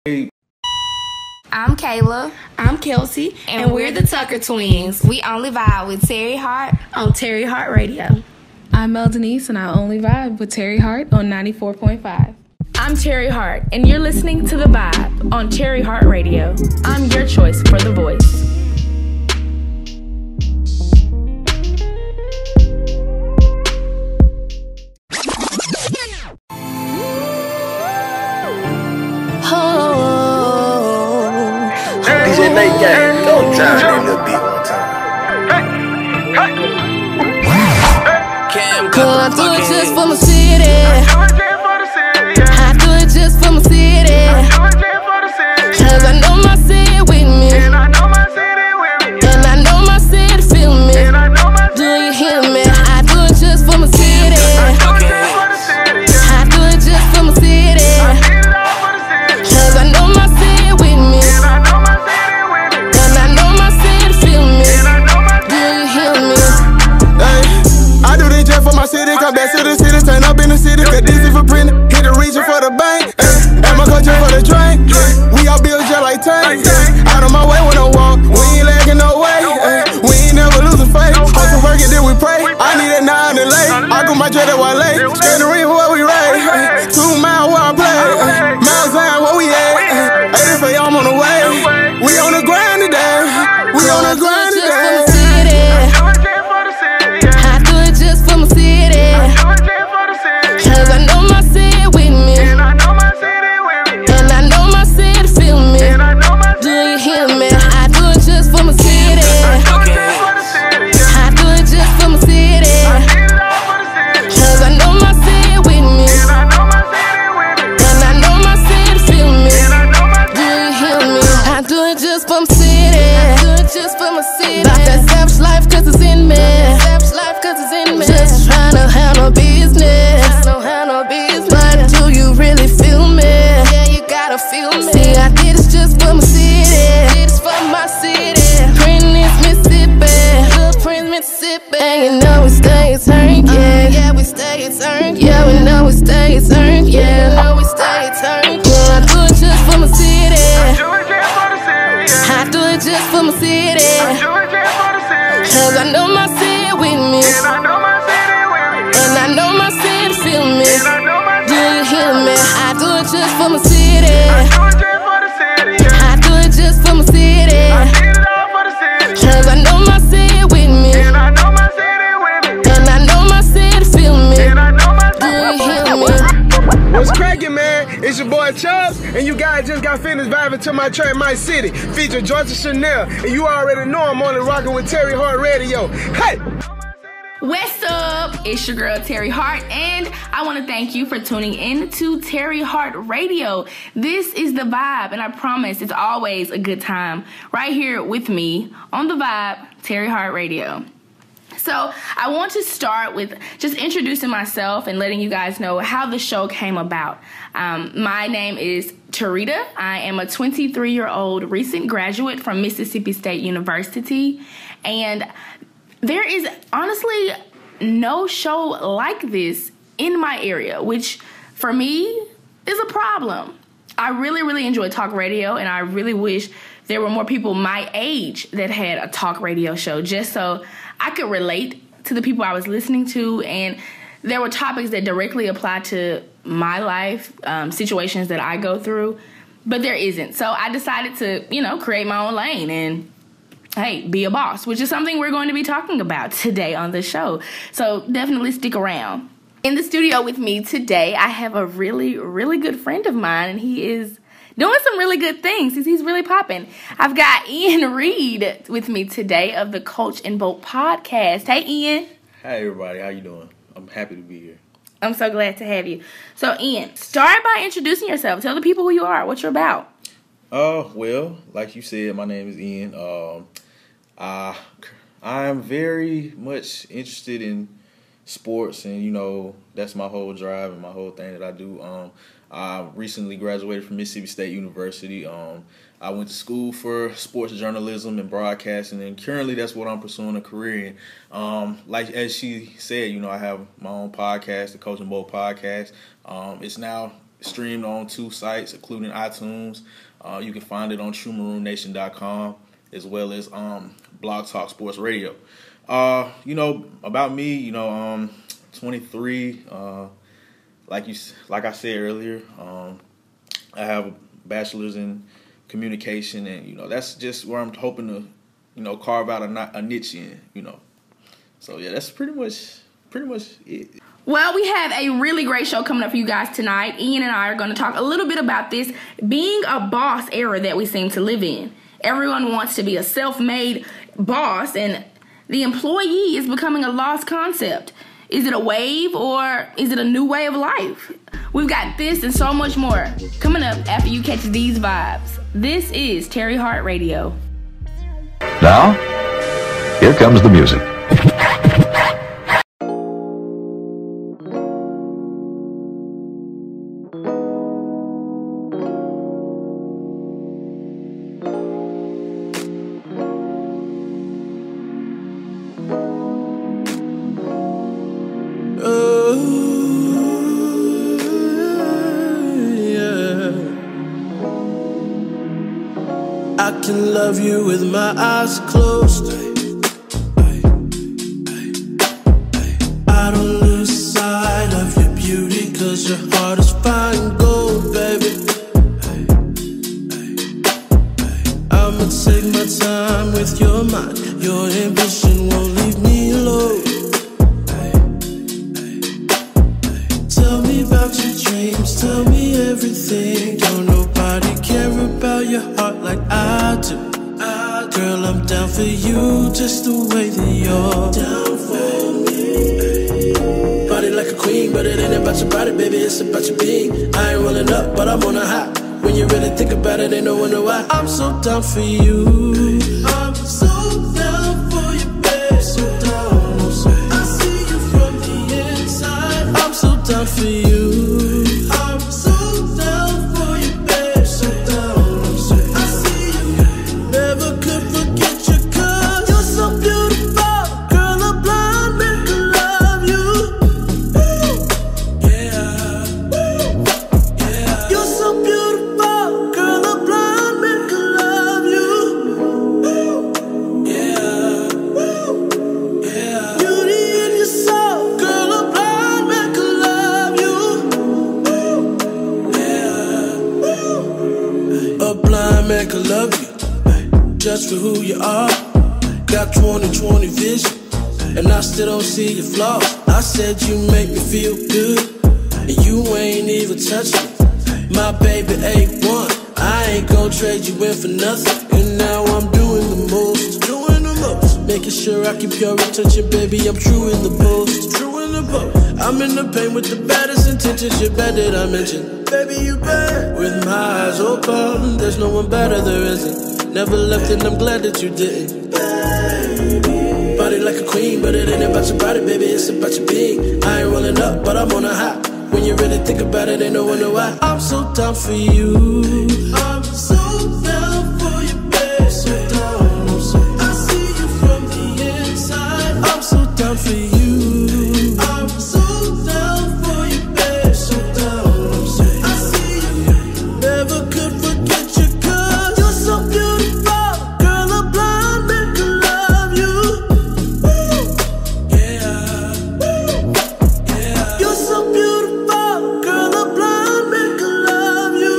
I'm Kayla. I'm Kelsey. And we're the Tucker Twins. We only vibe with Teri Hearte on Teri Hearte Radio. I'm Mel Denise, and I only vibe with Teri Hearte on 94.5. I'm Teri Hearte, and you're listening to The Vibe on Teri Hearte Radio. I'm your choice for the voice. DJ Nate Gang, go drive that little beat one time. I do it just for my city. I do it just for my city. Cause I know my city with me. And I know my city feel me. Do you hear me? I do it just for my city. I do it just for my city. Cause I know my city with me. And I know my city feel me. Do you hear me? I do this just for my city, come back to the city, turn up in the city, cause this is for printing, hit the region for the bank, and my culture for the drink, we all build just like tanks, out of my way when I walk, we ain't lagging no way, we ain't never losing faith, hustle work and then we pray, I need that 9 and late, I go my dread at Wale, stand the ring where we raise, 2 miles where I play, miles down where we at, 85 I'm on the way, we on the grind today, we on the grind today. Cause I know my city with me. And I know my city feel me. Do you hear me? I do it just for my city. I do it just for my city. Cause I know my city with me. And I know my city feel me. Do you hear me? I do it just for my city. I do it just for my city. About that savage life cause it's in me. Savage life cause it's in me. Just trying to handle business. But do you really feel me? Yeah, you gotta feel me. See, I did it just for my city. Did it for my city. Prince Mississippi. Little Prince Mississippi. And you know we stay turned, yeah. Yeah, we stay turned. Yeah, we know we stay turned. Yeah, know we stay turned. Yeah, I do it just for my city. I do it just for my city. Cause I know my city with me. And I know my city feel me. Do you hear me? I do it just for my city. I do it just for my city. Cause I know my city with me. And I know my city feel me. Do you hear me? What's cracking, man? It's your boy Chubbs, and you guys just got finished vibing to my track, My City, featuring Georgia Chanel, and you already know I'm only rocking with Teri Hearte Radio. Hey! What's up? It's your girl Teri Hearte, and I want to thank you for tuning in to Teri Hearte Radio. This is The Vibe, and I promise it's always a good time right here with me on The Vibe, Teri Hearte Radio. So I want to start with just introducing myself and letting you guys know how the show came about. My name is Tarita. I am a 23-year-old recent graduate from Mississippi State University, and there is honestly no show like this in my area, which for me is a problem. I really, really enjoy talk radio, and I really wish there were more people my age that had a talk radio show just so I could relate to the people I was listening to, and there were topics that directly apply to my life, situations that I go through, but there isn't. So I decided to, create my own lane and hey, be a boss, which is something we're going to be talking about today on the show. So definitely stick around. In the studio with me today, I have a really, really good friend of mine, and he is doing some really good things. He's really popping. I've got Ian Reed with me today of the Coach and Bolt podcast. Hey, Ian. Hey, everybody. How you doing? I'm happy to be here. I'm so glad to have you. So, Ian, start by introducing yourself. Tell the people who you are, what you're about. Well, like you said, my name is Ian. I'm very much interested in sports, and that's my whole drive and my whole thing that I do. I recently graduated from Mississippi State University. I went to school for sports journalism and broadcasting, and currently that's what I'm pursuing a career in. Like as she said, I have my own podcast, the Coach and Bolt podcast. It's now streamed on 2 sites, including iTunes. You can find it on TrueMaroonNation.com as well as Blog Talk Sports Radio. About me, 23. Like I said earlier, I have a bachelor's in communication, and that's just where I'm hoping to, carve out a niche in, So yeah, that's pretty much it. Well, we have a really great show coming up for you guys tonight. Ian and I are going to talk a little bit about this being a boss era that we seem to live in. Everyone wants to be a self-made boss, and the employee is becoming a lost concept. Is it a wave, or is it a new way of life? We've got this and so much more coming up after you catch these vibes. This is Teri Hearte Radio. Now, here comes the music. I can love you with my eyes closed. I don't lose sight of your beauty, 'cause your heart is fine gold, baby. I'ma take my time with your mind. Your ambition won't leave me alone. Tell me about your dreams, tell me everything. Don't nobody care about your heart like I do. Girl, I'm down for you just the way that you're down for me. Body like a queen, but it ain't about your body, baby, it's about your being. I ain't rolling up, but I'm on a high. When you really think about it, ain't no wonder why. I'm so down for you. I'm so down for you, babe. So down. I see you from the inside. I'm so down for you. I'm so down for you, babe. So down. I see you. Never could forget you, 'cause you're so beautiful. Girl, a blind man could love you. Yeah. You're so beautiful. Girl, a blind man could love you. Yeah. Beauty in your soul. Girl, a blind man could love you. Yeah. A blind man could love you just for who you are. Got 20/20 vision, and I still don't see your flaws. I said you make me feel good, and you ain't even touch me. My baby A1, I ain't gon' trade you in for nothing. And now I'm doing the most, making sure I keep your attention, baby. I'm true in the post, I'm in the pain with the baddest intentions. You're bad that I mentioned, baby, you bad. With my eyes open, there's no one better, there isn't. Never left, and I'm glad that you didn't. Body like a queen, but it ain't about your body, baby, it's about your being. I ain't rolling up, but I'm on a high. When you really think about it, ain't no wonder why. I'm so down for you. I'm so down for you, babe. So down. I see you from the inside. I'm so down for you. I'm so down for you, babe. So down. I see you. Never could forget you, 'cause you're so beautiful. Girl, a blind man could love you. Yeah. You're so beautiful. Girl, a blind man could love you.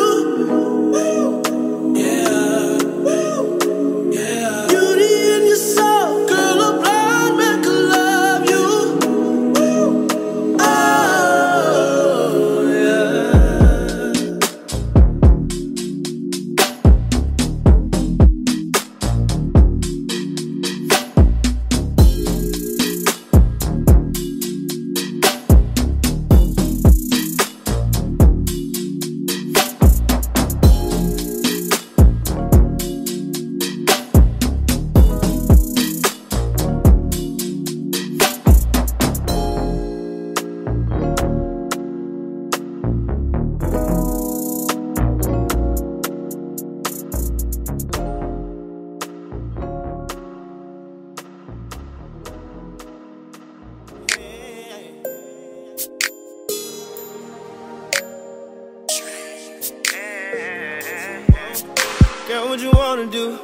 Girl, what you wanna do?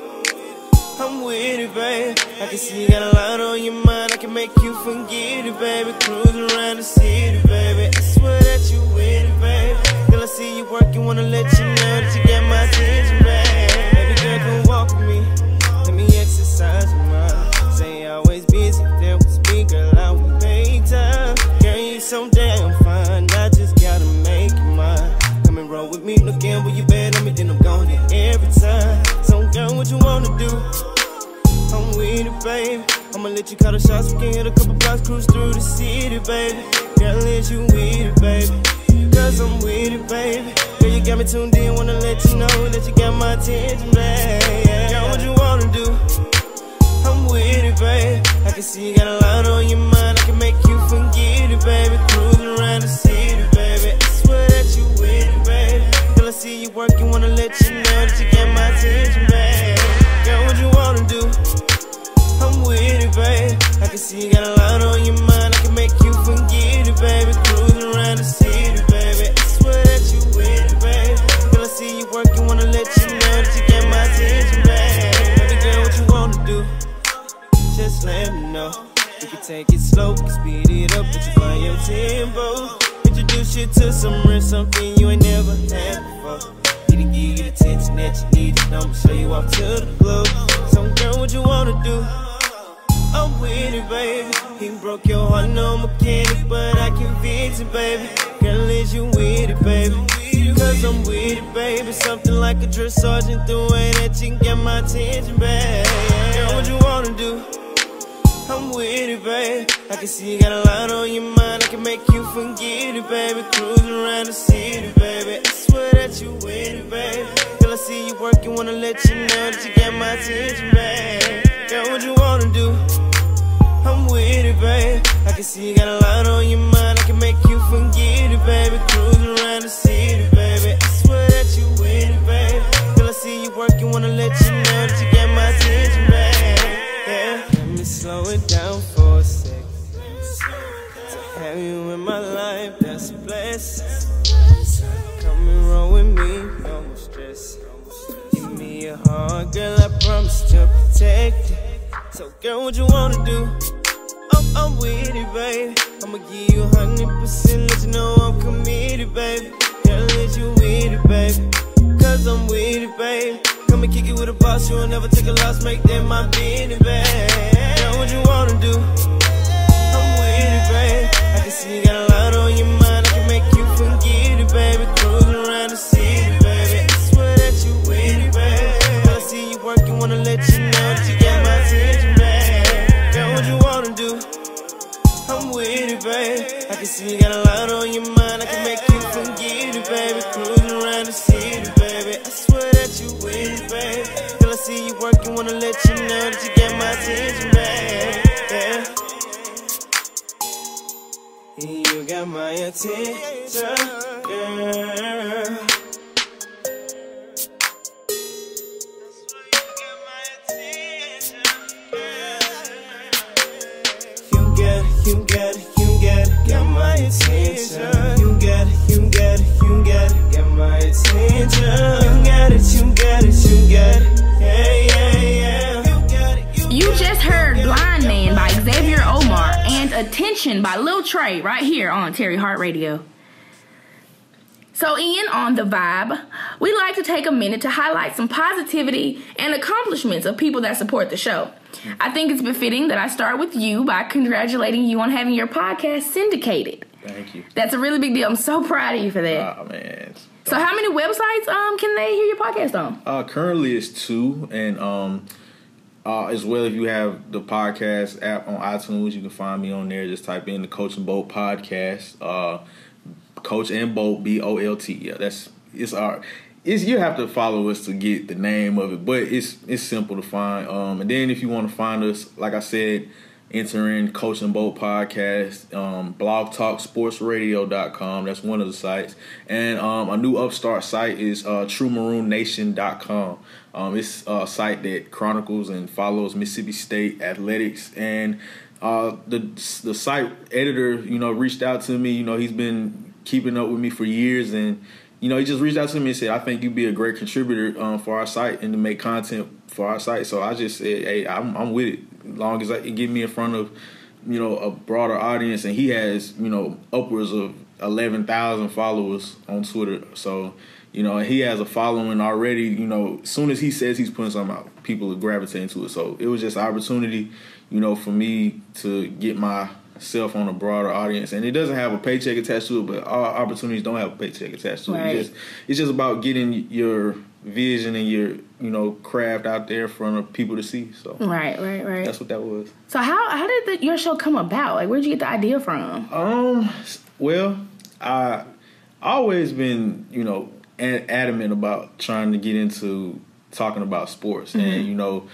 I'm with it, babe. I can see you got a lot on your mind. I can make you forget it, baby. Cruising around the city, baby. I swear that you with it, baby. Girl, I see you working, wanna let you know that you got my attention, babe. Baby girl, come walk with me. Let me exercise your mind. Say you always busy, there was me, girl, I would make time. Girl, you so damn fine. I just gotta make you mine. Come and roll with me, no gamble, you bet on me, then I'm gonna hit every time. So girl, what you wanna do? I'm with it, baby. I'ma let you call the shots. We can hit a couple blocks, cruise through the city, baby. Girl, let you with it, baby. Cause I'm with it, baby. Girl, you got me tuned in. Wanna let you know that you got my attention, baby. Girl, what you wanna do? I'm with it, baby. I can see you got a lot on your mind. I can make you forget it, baby. Cruising around the city, baby. I swear that you with it, baby. Girl, I see you working. Wanna let you know that you got my attention, baby. Girl, what you wanna do? I'm with it, babe. I can see you got a lot on your mind. I can make you forget it, baby. Cruising around the city, baby. I swear that you with it, babe. Girl, I see you working, wanna let you know that you got my attention, babe. Baby girl, what you wanna do? Just let me know. We can take it slow, we can speed it up, but you find your tempo. Introduce you to some real something you ain't never had before. Need to give you the attention that you need. I'ma show you off to the globe. So girl, what you wanna do? I'm with it, baby. He broke your heart, no mechanic, but I can fix it, baby. Girl, is you with it, baby? Cause I'm with it, baby. Something like a drill sergeant, the way that you got my attention, baby. Girl, what you wanna do? I'm with it, baby. I can see you got a lot on your mind. I can make you forget it, baby. Cruising around the city, baby. I swear that you with it, baby. Girl, I see you working, wanna let you know that you got my attention, baby. Girl, what you wanna do? I'm with it, babe. I can see you got a lot on your mind. I can make you forget it, baby. Cruising around the city, baby. I swear that you with it, babe. Girl, I see you working, wanna let you know that you got my attention, babe. Yeah. Let me slow it down for a sec. To have you in my life, that's a blessing. Come and roll with me, no more stress. Give me a heart, girl, I promise to protect it. So girl, what you wanna do? I'm with it, baby. I'ma give you 100%, let you know I'm committed, baby. Girl, let you with it, baby. Cause I'm with it, baby. Come and kick it with a boss, you'll never take a loss, make that my business, baby. Girl, what you wanna do? I'm with it, baby. I can see you got a lot on your mind. I can make you forget it, baby. Cruising around the city, baby. I swear that you with it, baby. Girl, I see you working, wanna let you know that you got my attention, baby. Girl, what you wanna do? I'm with it, baby. I can see you got a lot on your mind. I can make you forget it, baby. Cruising around the city, baby. I swear that you with it, baby. Girl, I see you working, wanna let you know that you got my attention, baby. Yeah. You got my attention, girl. Got my attention. You got my attention. You got it. Yeah. You just heard Blind Man by Xavier Omar and Attention by Lil Trey right here on Teri Hearte Radio. So Ian, on The Vibe, we like to take a minute to highlight some positivity and accomplishments of people that support the show. I think it's befitting that I start with you by congratulating you on having your podcast syndicated. Thank you. That's a really big deal. I'm so proud of you for that. Oh, man. So how many websites can they hear your podcast on? Currently it's 2, and as well, if you have the podcast app on iTunes, you can find me on there. Just type in the Coach and Bolt podcast. Coach and Bolt, BOLT. Yeah, you have to follow us to get the name of it, but it's simple to find. And then if you want to find us, like I said, enter in Coach and Bolt podcast, blogtalksportsradio.com. That's one of the sites. And a new upstart site is truemaroonnation.com. It's a site that chronicles and follows Mississippi State athletics. And the site editor, reached out to me. He's been keeping up with me for years, and you know, he just reached out to me and said, I think you'd be a great contributor for our site and to make content for our site. So I just said, hey, I'm with it. As long as it get me in front of, you know, a broader audience. And he has, you know, upwards of 11,000 followers on Twitter. So, you know, he has a following already. You know, as soon as he says he's putting something out, people are gravitating to it. So it was just an opportunity, you know, for me to get myself on a broader audience. And it doesn't have a paycheck attached to it, but all opportunities don't have a paycheck attached to it. It's just about getting your vision and your, you know, craft out there in front of people to see. So right. That's what that was. So how did your show come about? Like, where'd you get the idea from? Well, I always been, you know, adamant about trying to get into talking about sports. Mm-hmm. And, you know,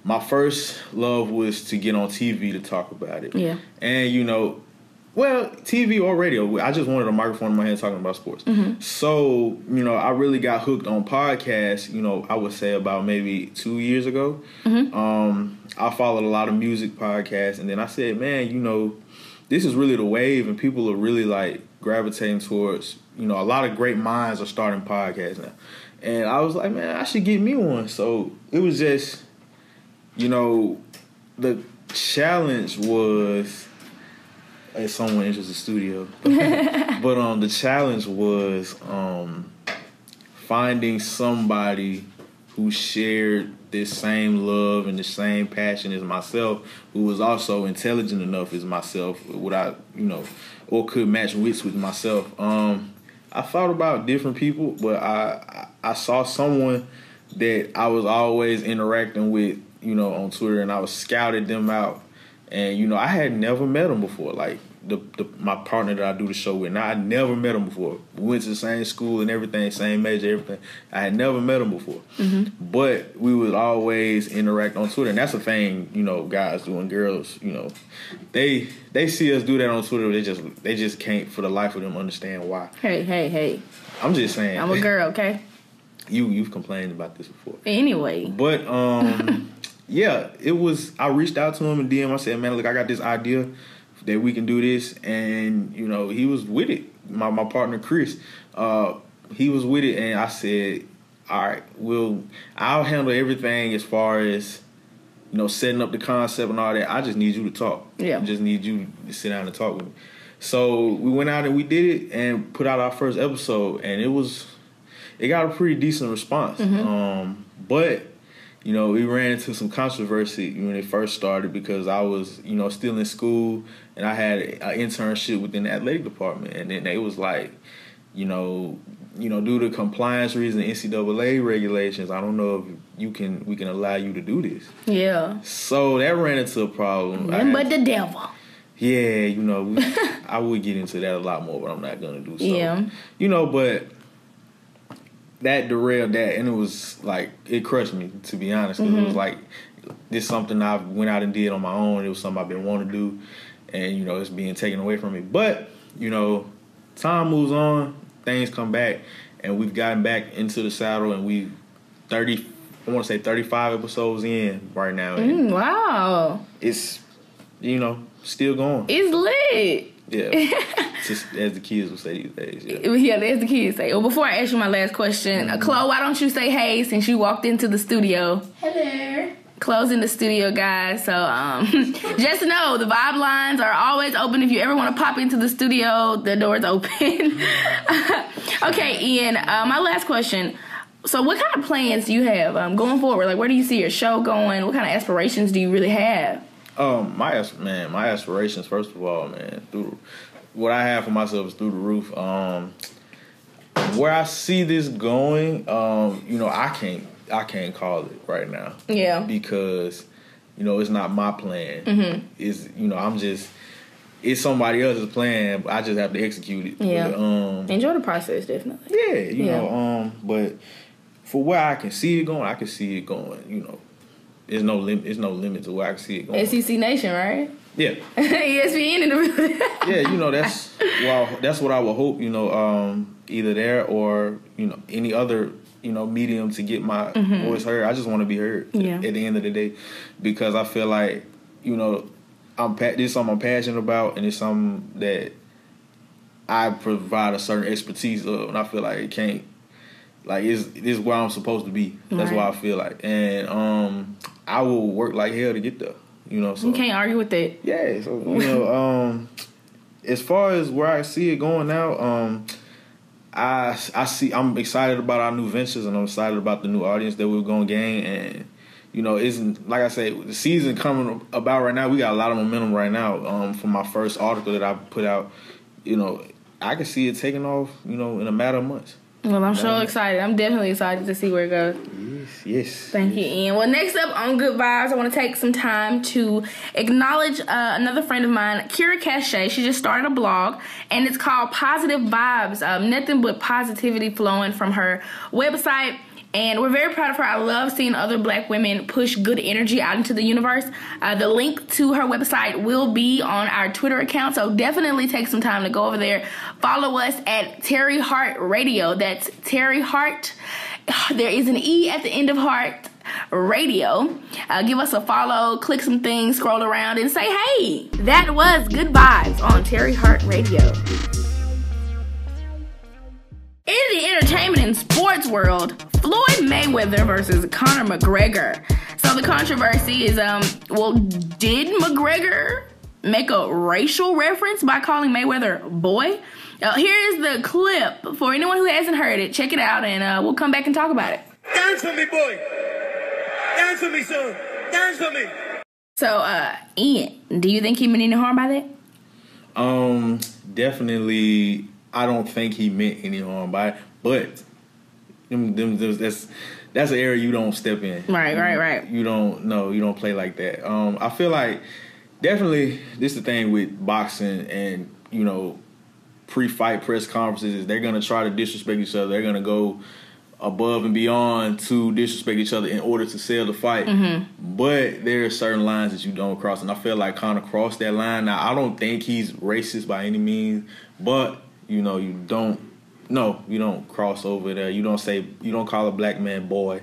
my first love was to get on TV to talk about it. Yeah. And, you know, well, TV or radio. I just wanted a microphone in my hand talking about sports. Mm-hmm. So, you know, I really got hooked on podcasts, you know, I would say about maybe 2 years ago. Mm-hmm. I followed a lot of music podcasts, and then I said, man, you know, this is really the wave, and people are really, like, gravitating towards, you know, a lot of great minds are starting podcasts now. And I was like, man, I should get me one. So it was just, you know, the challenge was, as someone enters the studio, but the challenge was finding somebody who shared this same love and the same passion as myself, who was also intelligent enough as myself, without, you know, or could match wits with myself. I thought about different people, but I saw someone that I was always interacting with, you know, on Twitter, and I was scouted them out. And, you know, I had never met him before. Like, my partner that I do the show with, now I never met him before. We went to the same school and everything, same major, everything. I had never met him before. Mm-hmm. But we would always interact on Twitter. And that's a thing, you know, guys do and girls, you know. They see us do that on Twitter. They just can't for the life of them understand why. Hey. I'm just saying. I'm a girl, okay? You've complained about this before. Anyway. But, yeah, it was, I reached out to him and DM. I said, man, look, I got this idea that we can do this. And, you know, he was with it. My partner, Chris, he was with it. And I said, all right, I'll handle everything as far as, you know, setting up the concept and all that. I just need you to talk. Yeah. I just need you to sit down and talk with me. So we went out and we did it and put out our first episode. And it got a pretty decent response. Mm-hmm. But, you know, we ran into some controversy when it first started because I was, you know, still in school and I had an internship within the athletic department. And then they was like, you know, due to compliance reasons, NCAA regulations, I don't know if we can allow you to do this. Yeah. So that ran into a problem. But the devil. Yeah, you know, I would get into that a lot more, but I'm not going to do so. Yeah. You know, but that derailed that, and it was like, it crushed me, to be honest. Mm-hmm. It was like, this is something I went out and did on my own. It was something I've been wanting to do, and, you know, it's being taken away from me. But, you know, time moves on, things come back, and we've gotten back into the saddle, and I want to say 35 episodes in right now. Wow. It's, you know, still going. It's lit. Yeah, just as the kids would say these days. Yeah, as the kids say. Well, before I ask you my last question, Chloe, why don't you say hey since you walked into the studio? Hello. Chloe's in the studio, guys. So just know the vibe lines are always open. If you ever want to pop into the studio, the door's open. Okay, Ian, my last question. So what kind of plans do you have going forward? Like, where do you see your show going? What kind of aspirations do you really have? My aspirations, first of all, man, through what I have for myself is through the roof. Where I see this going, you know, I can't call it right now. Yeah. Because, you know, it's not my plan. Mm-hmm. It's, you know, it's somebody else's plan, but I just have to execute it. Yeah. But, enjoy the process, definitely. Yeah, you know, but for where I can see it going, you know. There's no limit to where I can see it going. SEC Nation, right? Yeah. ESPN in the building. Yeah, you know, that's what I would hope, you know, either there or, you know, any other, you know, medium to get my voice heard. I just want to be heard at the end of the day, because I feel like, you know, this is something I'm passionate about, and it's something that I provide a certain expertise of, and I feel like it can't. Like, it's where I'm supposed to be. That's why I feel like. And I will work like hell to get there. You know, so. You can't argue with that. Yeah. So, you know, as far as where I see it going now, I'm excited about our new ventures, and I'm excited about the new audience that we're going to gain. And, you know, isn't like I say, the season coming about right now, we got a lot of momentum right now. From my first article that I put out, you know, I can see it taking off, you know, in a matter of months. Well, I'm so excited. I'm definitely excited to see where it goes. Yes. Thank you, Ian. Well, next up on Good Vibes, I want to take some time to acknowledge another friend of mine, Kira Cachet. She just started a blog, and it's called Positive Vibes. Nothing but positivity flowing from her website. And we're very proud of her. I love seeing other black women push good energy out into the universe. The link to her website will be on our Twitter account, so definitely take some time to go over there. Follow us at Teri Hearte Radio. That's Teri Hearte. There is an E at the end of Heart Radio. Give us a follow, click some things, scroll around, and say, hey, that was Good Vibes on Teri Hearte Radio. In the entertainment and sports world, Floyd Mayweather versus Conor McGregor. So the controversy is, did McGregor make a racial reference by calling Mayweather boy? Here's the clip for anyone who hasn't heard it. Check it out, and we'll come back and talk about it. Dance for me, boy. Dance for me, son. Dance for me. So, Ian, do you think he meant any harm by that? Definitely. I don't think he meant any harm by it, but that's an area you don't step in. Right. You don't play like that. I feel like definitely this is the thing with boxing and, you know, pre-fight press conferences is they're gonna try to disrespect each other. They're gonna go above and beyond to disrespect each other in order to sell the fight. Mm-hmm. But there are certain lines that you don't cross, and I feel like Conor crossed that line. Now I don't think he's racist by any means, but you know, you don't cross over there. You don't call a black man boy.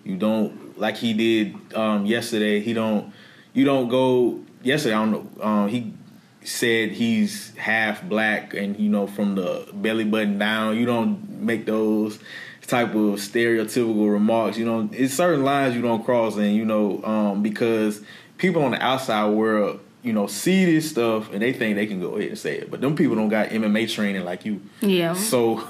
You don't, like he did yesterday. You don't go yesterday. I don't know. He said he's half black, and you know, from the belly button down. You don't make those type of stereotypical remarks. You know, it's certain lines you don't cross, and you know, because people on the outside world, you know, see this stuff and they think they can go ahead and say it. But them people don't got MMA training like you. Yeah. So,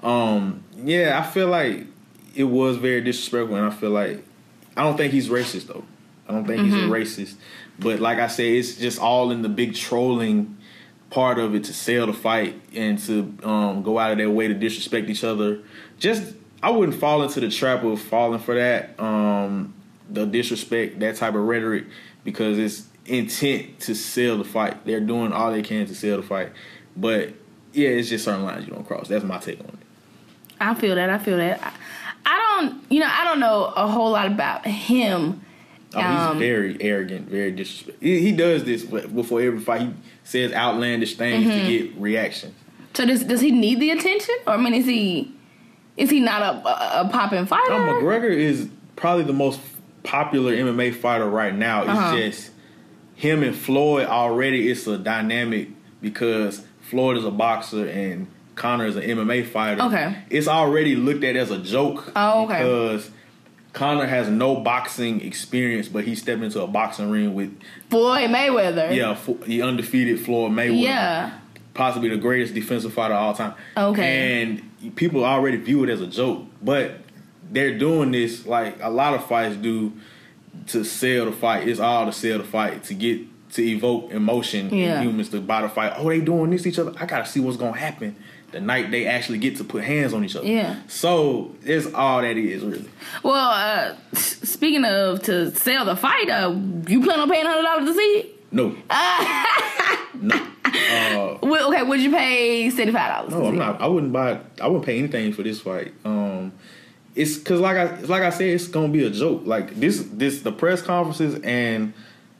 I feel like it was very disrespectful, and I feel like I don't think he's racist though. I don't think he's a racist. But like I said, it's just all in the big trolling part of it to sell the fight and to go out of their way to disrespect each other. Just, I wouldn't fall into the trap of falling for that, the disrespect, that type of rhetoric, because it's intent to sell the fight. They're doing all they can to sell the fight. But yeah, it's just certain lines you don't cross. That's my take on it. I feel that. I don't know a whole lot about him. He's very arrogant, very disrespectful. He does this before every fight. He says outlandish things to get reaction. So does he need the attention? Or I mean, is he not a popping fighter? McGregor is probably the most popular MMA fighter right now. It's just him and Floyd already. It's a dynamic because Floyd is a boxer and Conor is an MMA fighter. Okay, it's already looked at as a joke. Oh, okay. Because Conor has no boxing experience, but he stepped into a boxing ring with Floyd Mayweather. Yeah, the undefeated Floyd Mayweather. Yeah, possibly the greatest defensive fighter of all time. Okay, and people already view it as a joke, but they're doing this like a lot of fights do to sell the fight. It's all to sell the fight, to evoke emotion in humans to buy the fight. Oh, they doing this to each other. I gotta see what's gonna happen the night they actually get to put hands on each other. Yeah. So it's all that is really. Well, speaking of to sell the fight, you plan on paying $100 to see it? No. No. Okay, would you pay $75? No, I'm not. I wouldn't pay anything for this fight. It's because like I said, it's gonna be a joke. Like this the press conferences and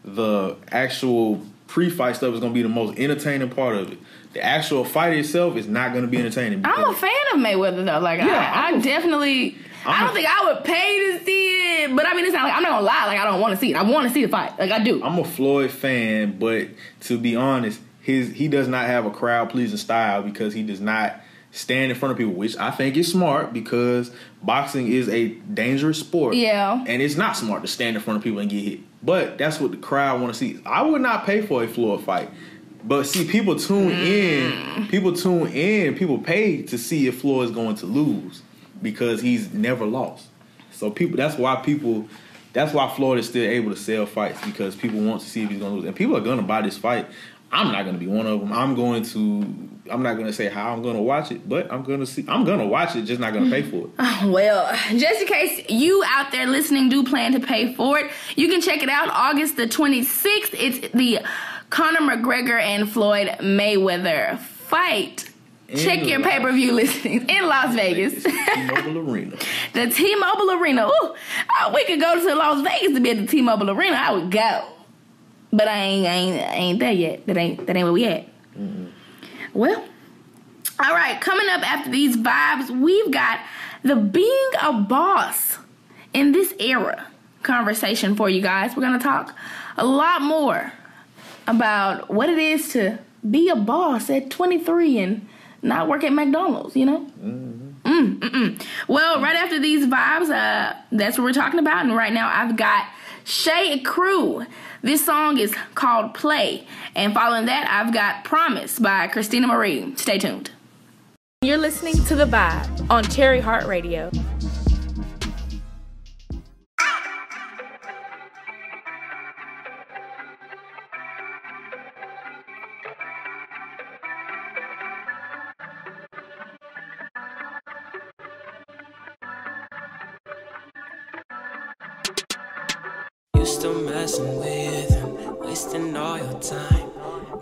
the actual pre-fight stuff is gonna be the most entertaining part of it. The actual fight itself is not gonna be entertaining. I'm a fan of Mayweather though. Like I definitely. I don't think I would pay to see it, but I mean, it's not like I'm not gonna lie. Like I don't want to see it. I want to see the fight. Like I do. I'm a Floyd fan, but to be honest, he does not have a crowd pleasing style because he does not stand in front of people, which I think is smart because boxing is a dangerous sport. Yeah. And it's not smart to stand in front of people and get hit. But that's what the crowd want to see. I would not pay for a Floyd fight. But see, people tune in. People pay to see if Floyd is going to lose because he's never lost. So that's why Floyd is still able to sell fights because people want to see if he's going to lose. And people are going to buy this fight. I'm not going to be one of them. I'm not going to say how I'm going to watch it, but I'm going to watch it, just not going to pay for it. Well, just in case you out there listening do plan to pay for it, you can check it out August the 26th. It's the Conor McGregor and Floyd Mayweather fight. Check your pay-per-view listings in Las Vegas. T-Mobile Arena. The T-Mobile Arena. Ooh, we could go to Las Vegas to be at the T-Mobile Arena. I would go. But I ain't there yet. That ain't where we at. Mm-hmm. Well, all right. Coming up after these vibes, we've got the being a boss in this era conversation for you guys. We're gonna talk a lot more about what it is to be a boss at 23 and not work at McDonald's. You know. Mm-hmm. Well, right after these vibes, that's what we're talking about. And right now, I've got Shay Crew. This song is called Play. And following that, I've got Promise by Christina Marie. Stay tuned. You're listening to The Vibe on Teri Hearte Radio. You still messing with him, wasting all your time.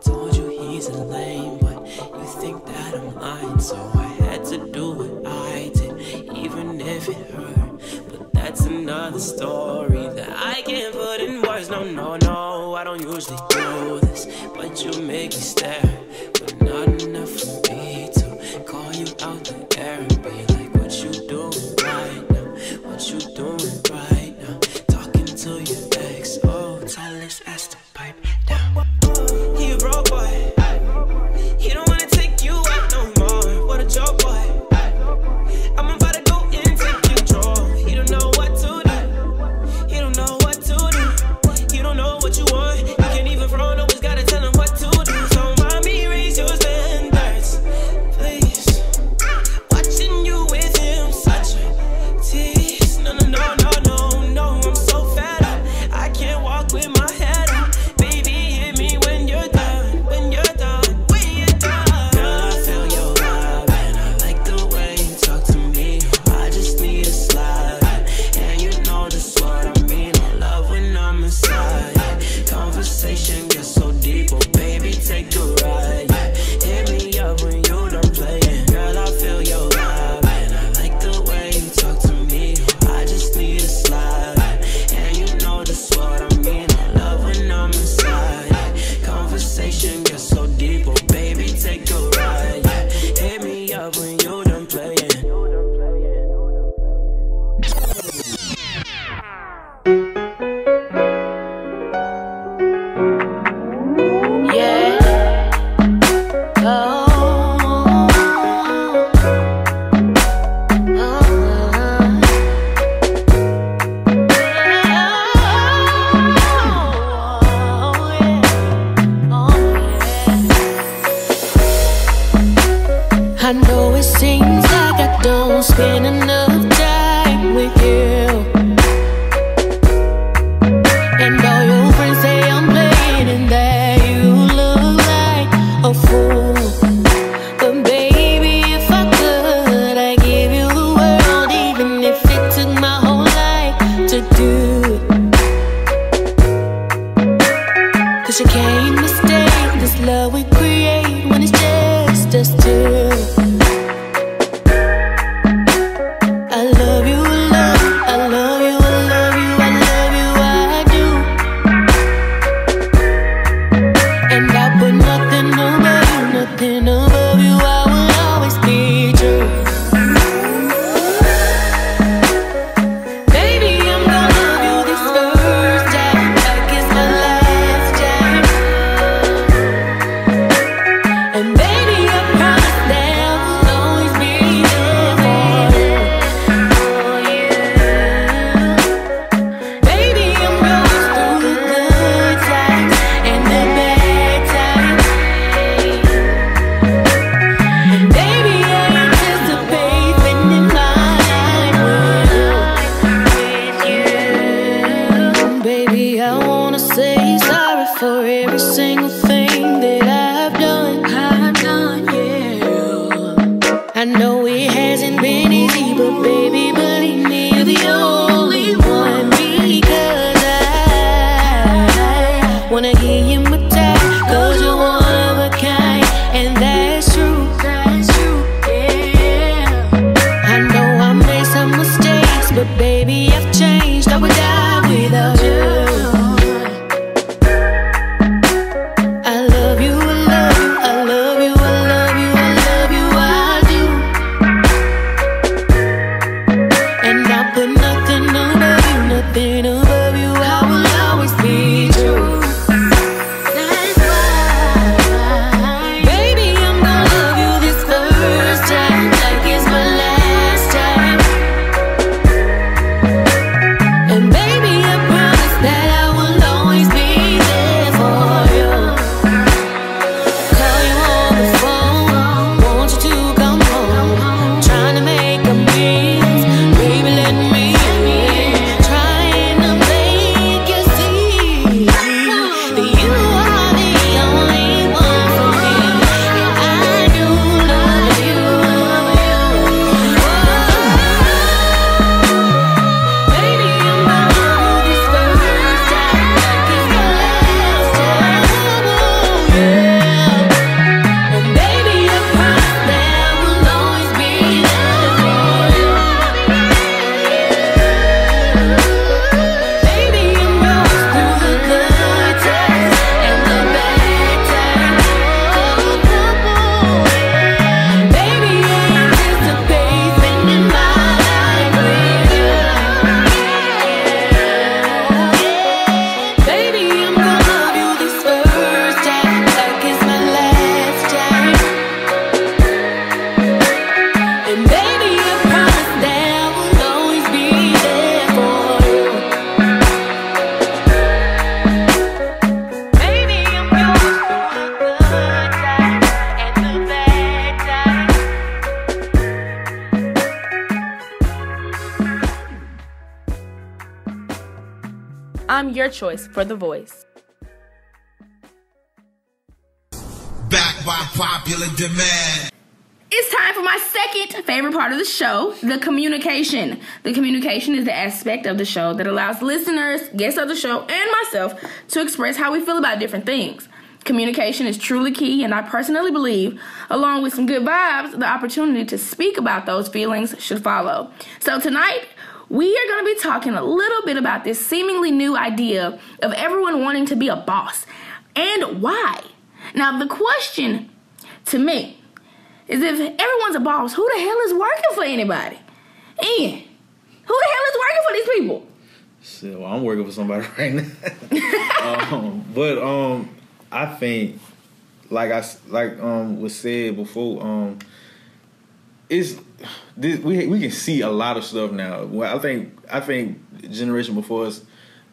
Told you he's a lame, but you think that I'm lying. So I had to do what I did, even if it hurt. But that's another story that I can't put in words. No, I don't usually do this, but you make me stare. But not enough for me to call you out the air and be like, what you doing right now? What you doing right now? Talking to your ex, oh, tell his ass to pipe down. He a broke boy. He don't wanna take you out no more. What a joke, boy. I'm about to go and take control. He don't know what to do. He don't know what to do. You don't know what you want. You can't even front. Always gotta tell him what to do. So mommy, raise your standards, please. Watching you with him, such a tease. No. I'm your choice for The Voice. Back by popular demand. It's time for my second favorite part of the show, the communication. The communication is the aspect of the show that allows listeners, guests of the show, and myself to express how we feel about different things. Communication is truly key, and I personally believe, along with some good vibes, the opportunity to speak about those feelings should follow. So tonight, we are going to be talking a little bit about this seemingly new idea of everyone wanting to be a boss, and why. Now, the question to me is, if everyone's a boss, who the hell is working for anybody? And who the hell is working for these people? Shit, well, I'm working for somebody right now. But I think, like was said before, we can see a lot of stuff now. Well, I think the generation before us,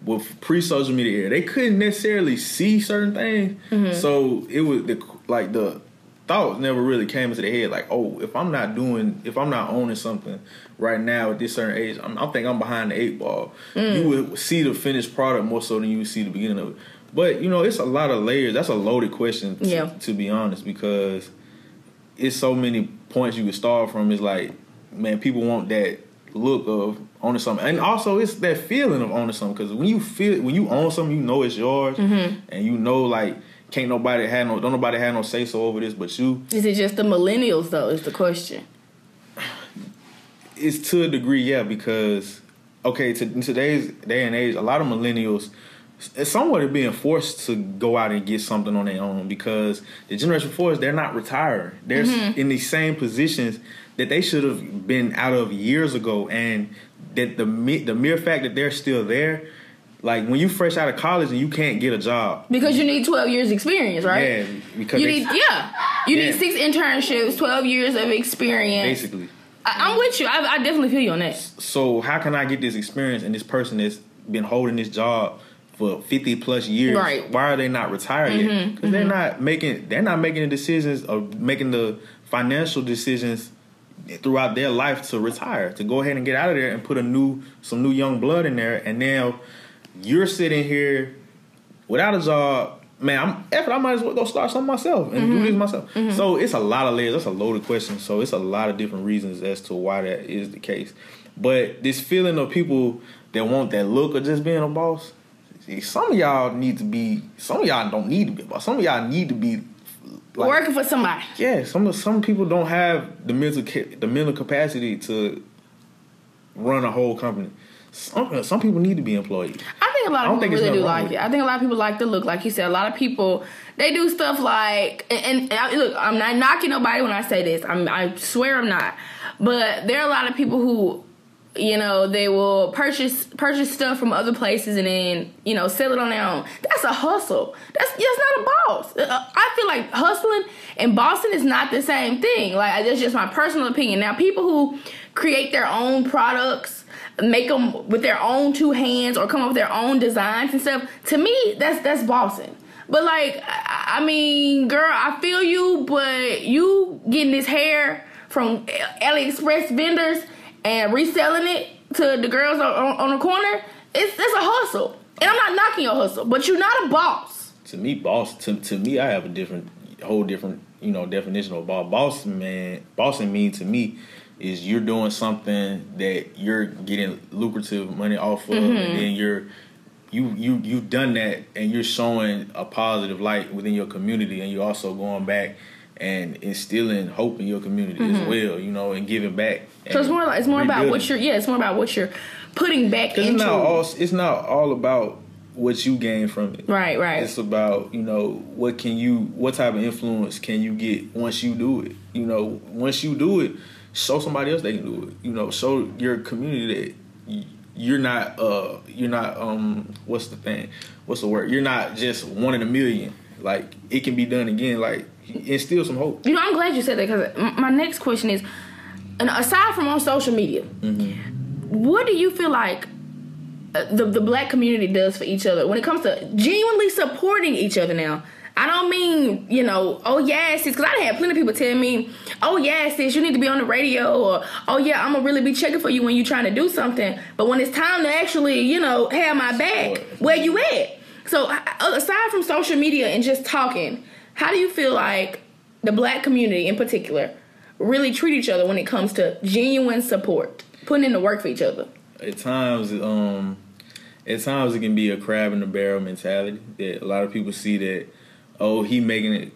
with pre-social media era, they couldn't necessarily see certain things, so it was the thoughts never really came into their head, like, oh, if I'm not owning something right now at this certain age, I think I'm behind the 8 ball. You would see the finished product more so than you would see the beginning of it. But, it's a lot of layers. That's a loaded question, to be honest, because it's so many points you could start from. It's like, man, people want that look of owning something. And also, it's that feeling of owning something, because when you own something, it's yours, and like, don't nobody have no say so over this but you. Is it just the millennials though? Is the question. It's to a degree, yeah, because in today's day and age, a lot of millennials, somewhat are being forced to go out and get something on their own, because the generation before us, they're not retired. They're in these same positions that they should have been out of years ago, and that the mere fact that they're still there. Like, when you fresh out of college and you can't get a job. Because you need 12 years experience, right? Yeah. Because you need 6 internships, 12 years of experience. Basically. I'm with you. I definitely feel you on that. So how can I get this experience, and this person that's been holding this job for 50 plus years, right? Why are they not retired yet? Because they're not making the decisions, or making the financial decisions throughout their life to retire, to go ahead and get out of there and put some new young blood in there. And now you're sitting here without a job. Man, I might as well go start something myself and do this myself. So it's a lot of layers. That's a loaded question. So it's a lot of different reasons as to why that is the case. But this feeling of people that want that look of just being a boss, some of y'all don't need to be a boss. Some of y'all need to be like, working for somebody. Yeah, some people don't have the mental capacity to run a whole company. Some people need to be employees. I think a lot of people really do like it. I think a lot of people like the look. Like you said, a lot of people, they do stuff like, and look, I'm not knocking nobody when I say this. I swear I'm not. But there are a lot of people who, they will purchase stuff from other places and then, sell it on their own. That's a hustle. That's not a boss. I feel like hustling and bossing is not the same thing. Like, that's just my personal opinion. Now, people who create their own products, make them with their own 2 hands, or come up with their own designs and stuff, to me, that's bossing. But, like, I mean, girl, I feel you, but you getting this hair from AliExpress vendors and reselling it to the girls on the corner, that's a hustle. And I'm not knocking your hustle, but you're not a boss. To me, to me, I have a whole different, definition of boss. Bossing means to me is you're doing something that you're getting lucrative money off of, and then you've done that, and you're showing a positive light within your community, and you're also going back and instilling hope in your community as well, and giving back. So it's more about what you're putting back into. It's not all about what you gain from it. Right. It's about, what type of influence can you get once you do it. Once you do it, show somebody else they can do it. Show your community that you're not what's the word? You're not just one in a million. Like, it can be done again. Like, instill some hope. I'm glad you said that, because my next question is, and aside from on social media, what do you feel like the black community does for each other when it comes to genuinely supporting each other now? I don't mean, you know, oh, yeah, sis, because I done had plenty of people tell me, oh, yeah, sis, you need to be on the radio, or, oh, yeah, I'm going to really be checking for you when you're trying to do something. But when it's time to actually, you know, have my back, where you at? So, aside from social media and just talking, how do you feel like the black community in particular really treat each other when it comes to genuine support, putting in the work for each other? At times it can be a crab in the barrel mentality that a lot of people see that, oh, he making it.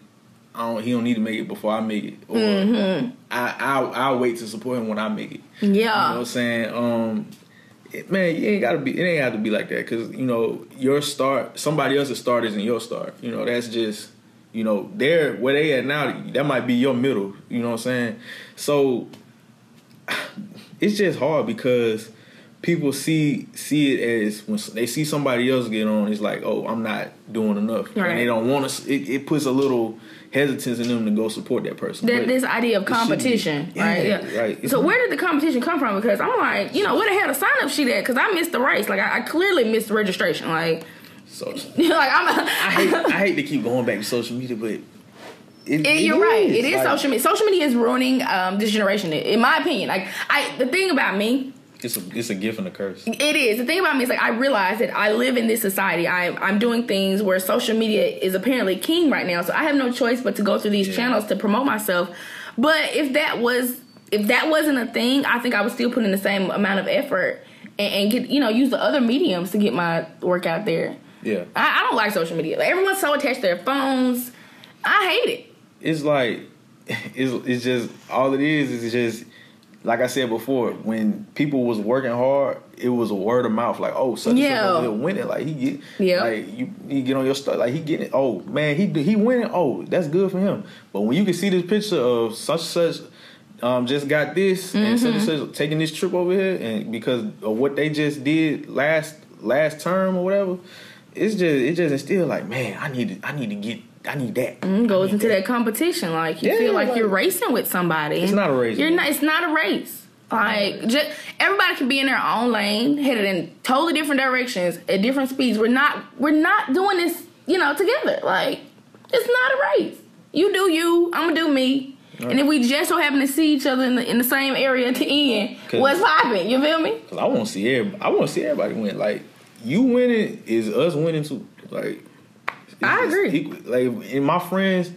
He don't need to make it before I make it. Or I'll wait to support him when I make it. Yeah. You know what I'm saying? Man, it ain't have to be like that, because, you know, your start, somebody else's start isn't your start. You know, that's just, you know, where they at now, that might be your middle. You know what I'm saying? So it's just hard because people see it as when they see somebody else get on, it's like, oh, I'm not doing enough. Right. And they don't want to. It puts a little hesitance in them to go support that person. This idea of competition, right? Yeah. Right. So where did the competition come from? Because I'm like, you know, where the hell the sign up sheet at? Because I missed the race. Like I clearly missed the registration. Like, like I hate to keep going back to social media, but you're right. It is like, social media. Social media is ruining this generation, in my opinion. Like the thing about me. It's a gift and a curse. It is. The thing about me is, like, I realize that I live in this society. I'm doing things where social media is apparently king right now, so I have no choice but to go through these channels to promote myself. But if that wasn't a thing, I think I would still put in the same amount of effort and get, you know, use the other mediums to get my work out there. Yeah. I don't like social media. Like, everyone's so attached to their phones. I hate it. It's like it's just all it is just. Like I said before, when people was working hard, it was a word of mouth. Like, oh, such and such over here winning. Like he get on your stuff. Like he getting. Oh man, he winning. Oh, that's good for him. But when you can see this picture of such and such, just got this and such and such taking this trip over here, and because of what they just did last term or whatever, it just instilled like, man, I need that. Goes into that competition. Like, you feel like you're racing with somebody. It's not a race. It's not a race. Like, just, everybody can be in their own lane, headed in totally different directions at different speeds. We're not doing this, you know, together. Like, it's not a race. You do you, I'm gonna do me. Right. And if we just so happen to see each other in the same area at the end, what's popping? You feel me? Because I want to see everybody win. Like, you winning is us winning too. Like, I agree. Like, in my friends,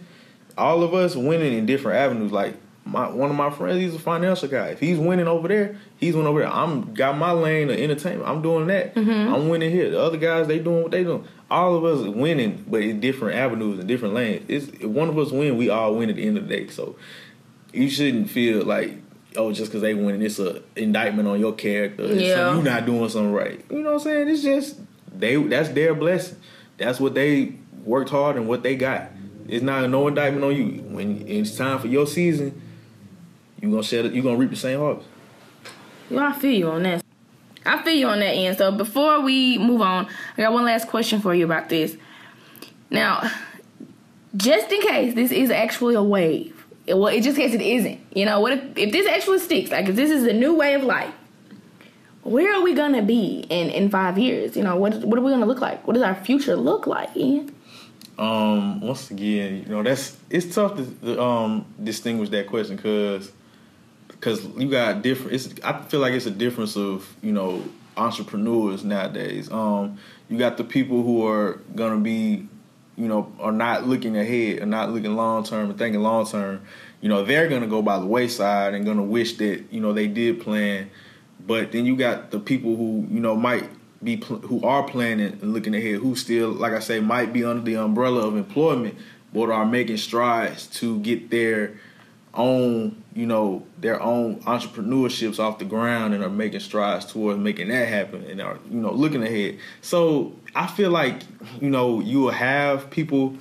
all of us winning in different avenues. Like, one of my friends, he's a financial guy. If he's winning over there, he's winning over there. I'm got my lane of entertainment. I'm doing that. I'm winning here. The other guys, they doing what they doing. All of us winning, but in different avenues and different lanes. If one of us win, we all win at the end of the day. So you shouldn't feel like, oh, just because they winning, it's an indictment on your character. So you're not doing something right. You know what I'm saying? It's just that's their blessing. That's what they worked hard and what they got. It's not no indictment on you. When it's time for your season, you're gonna reap the same harvest. Well, I feel you on that. Ian. So before we move on, I got one last question for you about this. Now, just in case this is actually a wave, just in case it isn't, you know, what if this actually sticks? Like, if this is a new way of life, where are we gonna be in 5 years? You know, what are we gonna look like? What does our future look like, Ian? Once again, you know, it's tough to distinguish that question because you got different. I feel like it's a difference of, you know, entrepreneurs nowadays. You got the people who are gonna be, you know, are not looking ahead, are not looking long term and thinking long term. You know, they're gonna go by the wayside and gonna wish that, you know, they did plan. But then you got the people who, you know, who are planning and looking ahead, who still, like I say, might be under the umbrella of employment, but are making strides to get their own, you know, their own entrepreneurships off the ground and are making strides towards making that happen and are, you know, looking ahead. So I feel like, you know, you will have people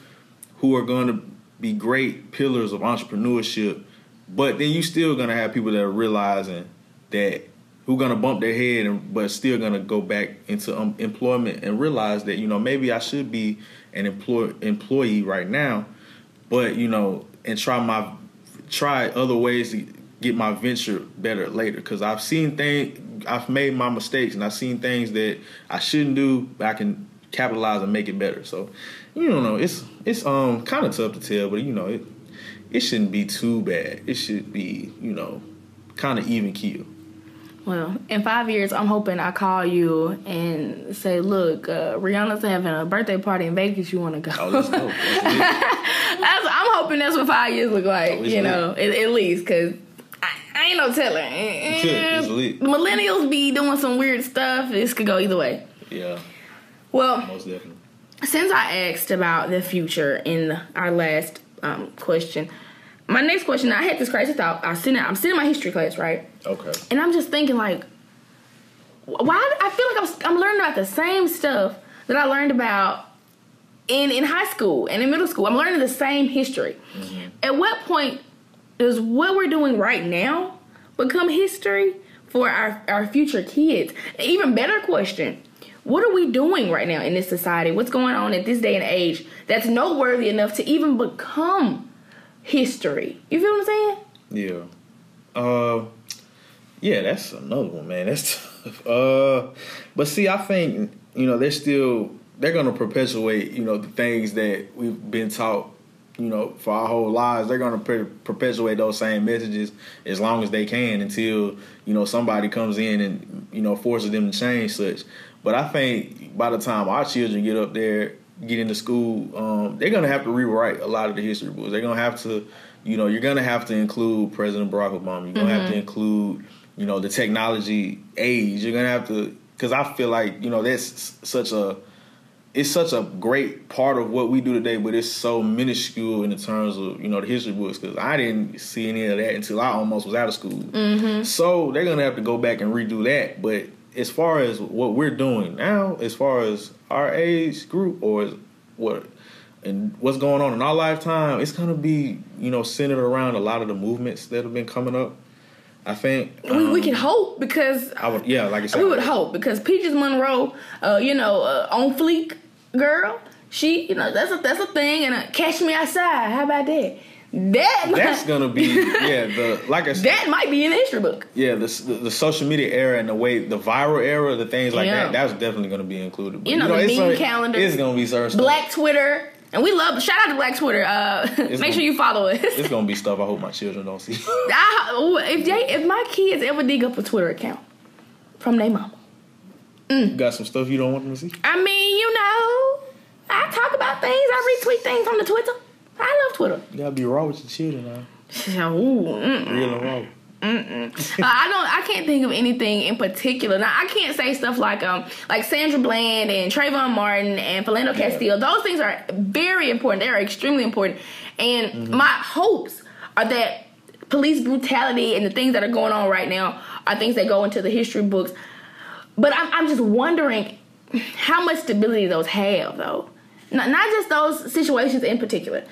who are going to be great pillars of entrepreneurship, but then you still going to have people that are realizing that, who gonna bump their head but still gonna go back into employment and realize that, you know, maybe I should be an employee right now, but, you know, and try other ways to get my venture better later. Because I've made my mistakes and I've seen things that I shouldn't do, but I can capitalize and make it better. So, you don't know. It's kind of tough to tell, but you know, it shouldn't be too bad. It should be, you know, kind of even keel. Well, in 5 years, I'm hoping I call you and say, look, Rihanna's having a birthday party in Vegas. You want to go? Oh, let's go. I'm hoping that's what 5 years look like, you know, at least, because I ain't no telling. It's lit. Millennials be doing some weird stuff. This could go either way. Yeah. Well, most definitely. Since I asked about the future in our last question, my next question, I had this crazy thought. I'm sitting in my history class, right? Okay. And I'm just thinking, like, why? I feel like I'm learning about the same stuff that I learned about in high school and in middle school. I'm learning the same history. Mm-hmm. At what point does what we're doing right now become history for our future kids? An even better question, what are we doing right now in this society? What's going on at this day and age that's noteworthy enough to even become history? You feel what I'm saying? Yeah. Yeah, that's another one, man. That's tough. But see, I think, you know, they're going to perpetuate, you know, the things that we've been taught, you know, for our whole lives. They're going to perpetuate those same messages as long as they can until, you know, somebody comes in and, you know, forces them to change such. But I think by the time our children get up there, get into school, they're going to have to rewrite a lot of the history books. They're going to have to, you know, you're going to have to include President Barack Obama. You're going to have to include, you know, the technology age. You're going to have to, because I feel like, you know, that's such a great part of what we do today, but it's so minuscule in the terms of, you know, the history books, because I didn't see any of that until I almost was out of school. Mm-hmm. So they're going to have to go back and redo that. But as far as what we're doing now, as far as our age group or what's going on in our lifetime, it's going to be, you know, centered around a lot of the movements that have been coming up. I think we can hope, because like I said, we would hope, because Peaches Monroe, on fleek girl, she, you know, that's a thing, and Catch Me Outside. How about that? That's gonna be like I said, that might be in the history book. Yeah, the social media era and the viral era, the things like that's definitely gonna be included. But, you know, the bean calendar. It's gonna be certain Black stuff. Twitter. And we love, shout out to Black Twitter. Make sure you follow us. It's going to be stuff I hope my children don't see. If my kids ever dig up a Twitter account from their mama. You got some stuff you don't want them to see? I mean, you know, I talk about things. I retweet things on the Twitter. I love Twitter. You got to be raw with your children now. Real and raw. I can't think of anything in particular. Now, I can't say stuff like Sandra Bland and Trayvon Martin and Philando Castile. Those things are very important. They are extremely important. And my hopes are that police brutality and the things that are going on right now are things that go into the history books. But I'm just wondering how much stability those have, though. Not just those situations in particular.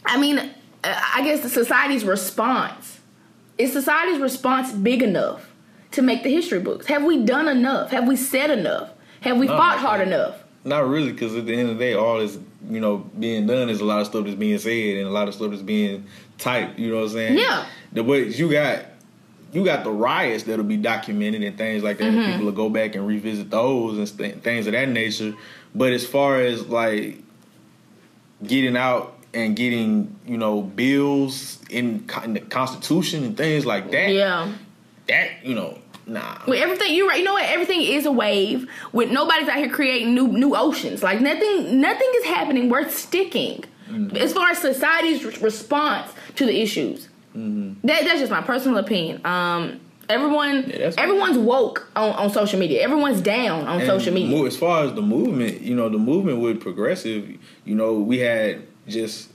I mean, I guess society's response. Is society's response big enough to make the history books? Have we done enough? Have we said enough? Have we fought hard enough? Not really, because at the end of the day, all that's, you know, being done is a lot of stuff that's being said and a lot of stuff that's being typed. You know what I'm saying? Yeah. You got the riots that'll be documented and things like that. Mm-hmm. People will go back and revisit those and things of that nature. But as far as like getting out and getting, you know, bills in the Constitution and things like that. That, you know, nah. With everything, you're right. You know what? Everything is a wave. With nobody's out here creating new oceans. Like nothing is happening worth sticking. Mm-hmm. As far as society's response to the issues. Mm-hmm. That's just my personal opinion. Everyone's woke on social media. Everyone's down on social media. As far as the movement, you know, the movement with progressive, you know, we had it's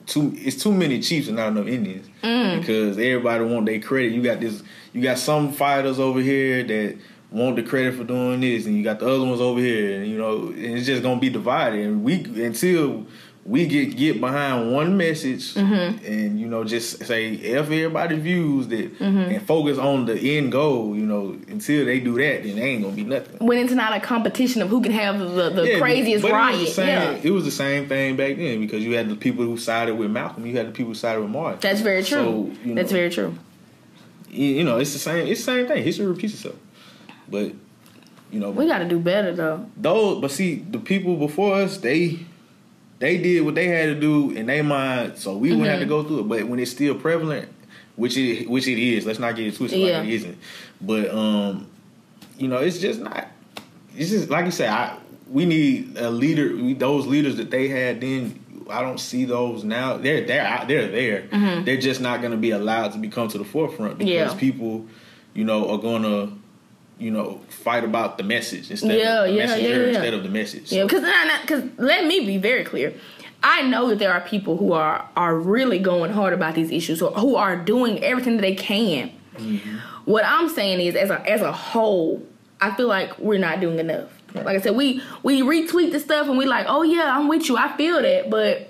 too many chiefs and not enough Indians because everybody want their credit. You got some fighters over here that want the credit for doing this, and you got the other ones over here, and you know, and it's just gonna be divided. And until we get behind one message and, you know, just say F everybody's views that and focus on the end goal, you know, until they do that, then they ain't gonna be nothing. When it's not a competition of who can have the craziest riot. It was the same thing back then because you had the people who sided with Malcolm, you had the people who sided with Martin. That's very true. So, that's very true. You know, it's the same thing. History repeats itself. But you know, we got to do better though. But see, the people before us, they did what they had to do in their mind, so we wouldn't have to go through it. But when it's still prevalent, which it is, let's not get it twisted like it isn't. But you know, it's just not. It's just like you said. We need a leader. Those leaders that they had then, I don't see those now. They're there. Mm-hmm. They're just not going to be allowed to come to the forefront because people, you know, are going to, you know, fight about the message instead of the message. Yeah, because let me be very clear. I know that there are people who are really going hard about these issues, or who are doing everything that they can. Mm-hmm. What I'm saying is, as a whole, I feel like we're not doing enough. Right. Like I said, we retweet the stuff and we like, oh yeah, I'm with you, I feel that, but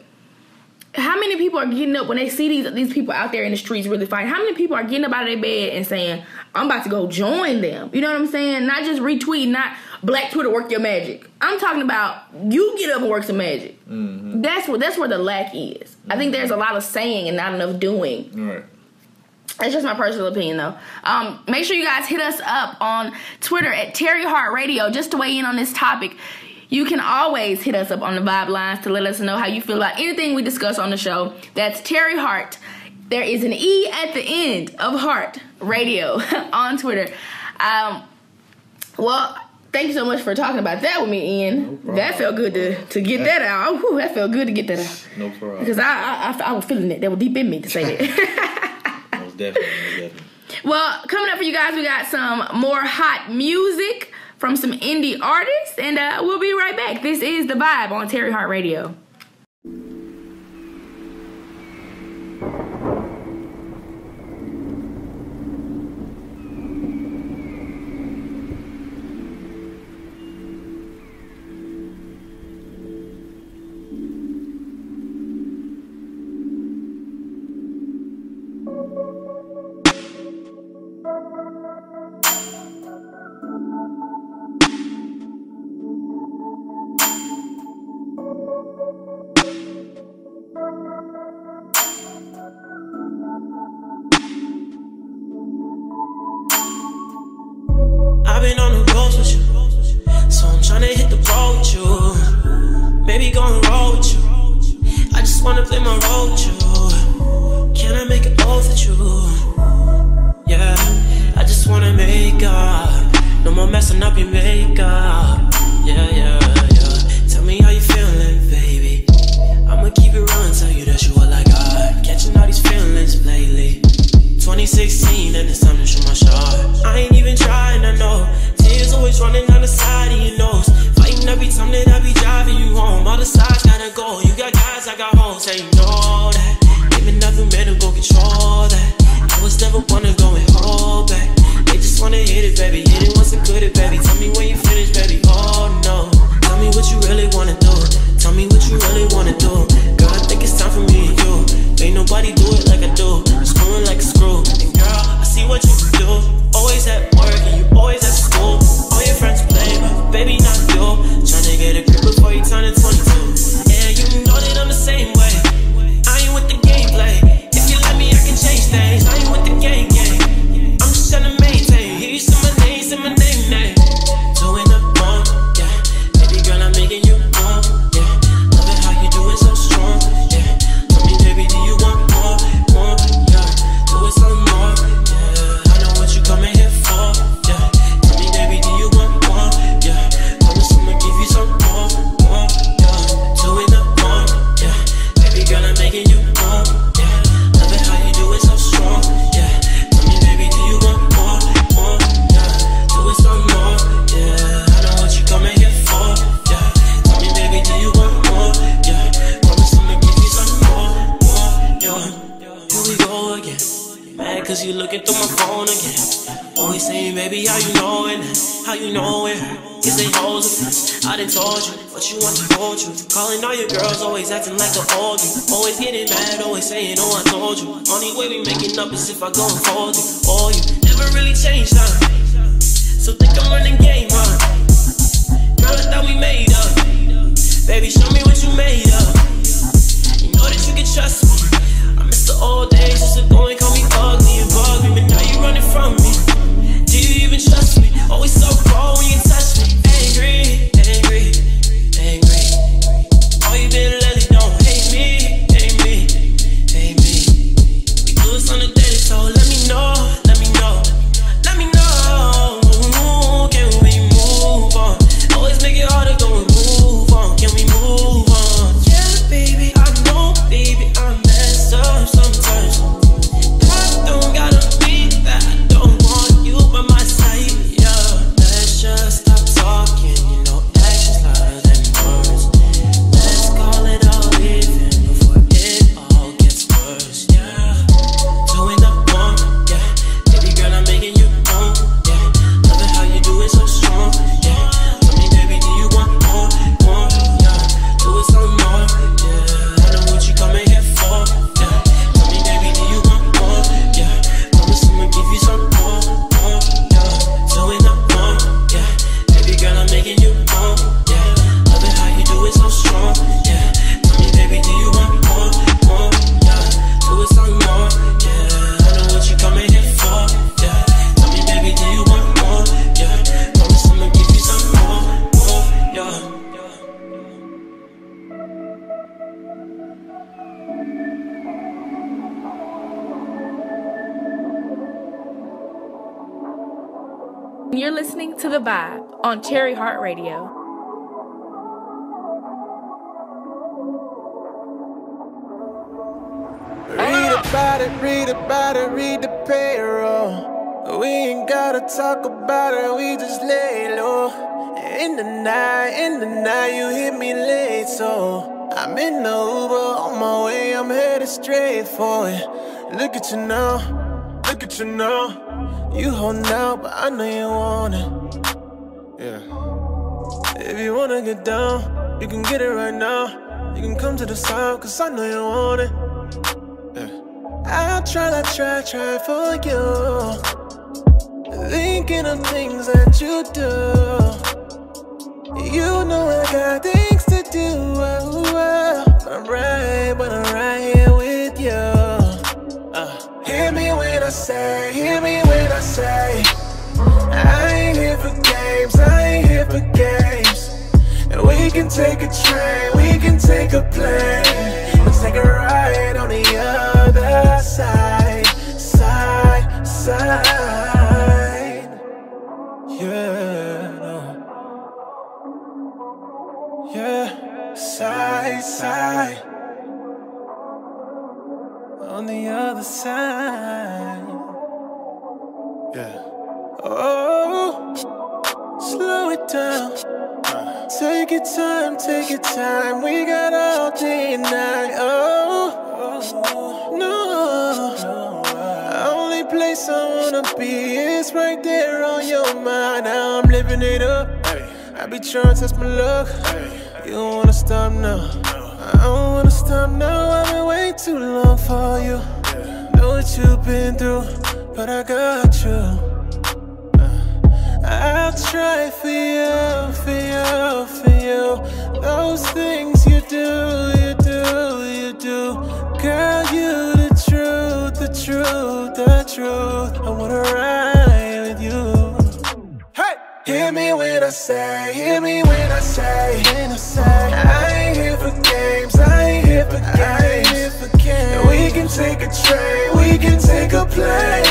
how many people are getting up when they see these people out there in the streets really fighting? How many people are getting up out of their bed and saying, I'm about to go join them? You know what I'm saying? Not just retweeting, not Black Twitter work your magic. I'm talking about you get up and work some magic. Mm-hmm. That's where the lack is. Mm-hmm. I think there's a lot of saying and not enough doing. Right. That's just my personal opinion, though. Make sure you guys hit us up on Twitter at Teri Hearte Radio just to weigh in on this topic. You can always hit us up on the Vibe lines to let us know how you feel about anything we discuss on the show. That's Teri Hearte. There is an E at the end of Heart Radio on Twitter. Well, thank you so much for talking about that with me, Ian. No, that felt good to get that out. Whew, that felt good to get that out. No problem. Because I was feeling it. That was deep in me to say that. Definitely. Well, coming up for you guys, we got some more hot music from some indie artists, and we'll be right back. This is The Vibe on Teri Hearte Radio. been on the road with you, so I'm tryna hit the road with you. Maybe gon' roll with you. I just wanna play my role with you. Can I make it oath with you? Yeah, I just wanna make up. No more messing up your makeup. Yeah. Tell me how you feeling, baby. I'ma keep it real and tell you that you are like God. Catching all these feelings lately. 2016 and it's time to shoot my shot. I ain't even trying, I know. Tears always running down the side of your nose. Fighting every time that I be driving you home. All the sides gotta go. You got guys, I got hoes. Hey, you know that. Ain't been nothing better, go control that. I was never one to go and hold back. They just wanna hit it, baby. Hit it once and quit it, baby. Tell me when you finish, baby. Oh no. Tell me what you really wanna do. Tell me what you really wanna do. Girl, I think it's time for me and you. Ain't nobody do it like I do. Screwing like a screw. And girl, I see what you do. Always at work and you always at school. All your friends play, but baby not you. Tryna get a grip before you turn to 22. Yeah, you know that I'm the same way. I ain't with the gameplay. If you let me, I can change things. I ain't with the game. I'm just tryna maintain. Hear you say my name. Doing up wrong, yeah. Baby girl, I'm making you wrong, yeah. Love it how you do it so strong, yeah. Tell me, baby, do you want more, yeah. Do it some more, yeah. I know what you coming here for, yeah. Tell me, baby, do you want more, yeah. Promise I'ma give you some more, yeah. Doing up wrong, yeah. Baby girl, I'm making you wrong, yeah. Love it how you do it so strong, yeah. Tell me, baby, do you want more, yeah. Do it some more, yeah. I know what you coming here for, yeah. Tell me, baby, do you want more, yeah. Promise I'ma give you some more, yeah. Here we go again. Mad cause you looking through my phone again. Always saying, baby, how you know it? How you know it? Is they hoes with us? I done told you, but you want the whole truth. Calling all your girls, always acting like the old you. Always getting mad, always saying, oh, I told you. Only way we making up is if I go and fold you. Oh, you never really changed, huh? So think I'm running game, huh? Girl, I thought we made up. Baby, show me what you made up. You know that you can trust me. I miss the old days, used to go and call me ugly and bug me. But now you running from me. Do you even trust me? Always so cold when you touch me. You're listening to The Vibe on Teri Hearte Radio. Read about it, read the payroll. We ain't gotta talk about it, we just lay low. In the night, you hit me late, so I'm in the Uber, on my way, I'm headed straight for it. Look at you now, you holding out, but I know you want it. Yeah. If you wanna get down, you can get it right now. You can come to the sound, cause I know you want it. I'll try for you. Thinking of things that you do. You know I got things to do. But I'm right here with you. Hear me when I say, I ain't here for games, And we can take a train, we can take a plane. Let's take a ride on the other side. Yeah, side. On the other side. Yeah. Oh, slow it down. Take your time. We got all day and night. Oh, no. Only place I wanna be is right there on your mind. Now I'm living it up. I be trying to test my luck. You don't wanna stop now. I don't wanna stop now. I've been waiting too long for you. Know what you've been through, but I got you. I'll try for you. Those things you do. Girl, you the truth. I wanna ride with you. Hey! Hear me when I say, I ain't here for games, We can take a train, we can take a plane.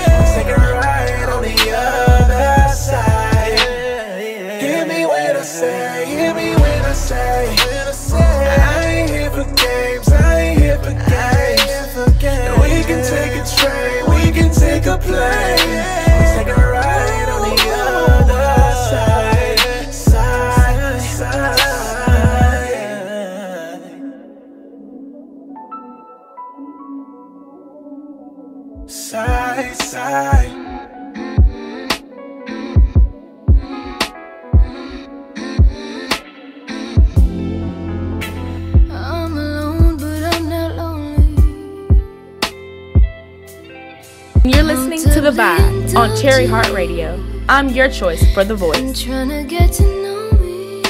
Let's take a ride on the other side. Hear me when I say, I ain't here for games, We can take a train, we can take a plane. Let's take a ride on the other side. I'm alone, but I'm not lonely. You're listening to The Vibe on Teri Hearte Radio. I'm your choice for The Voice. I'm trying to get to know me.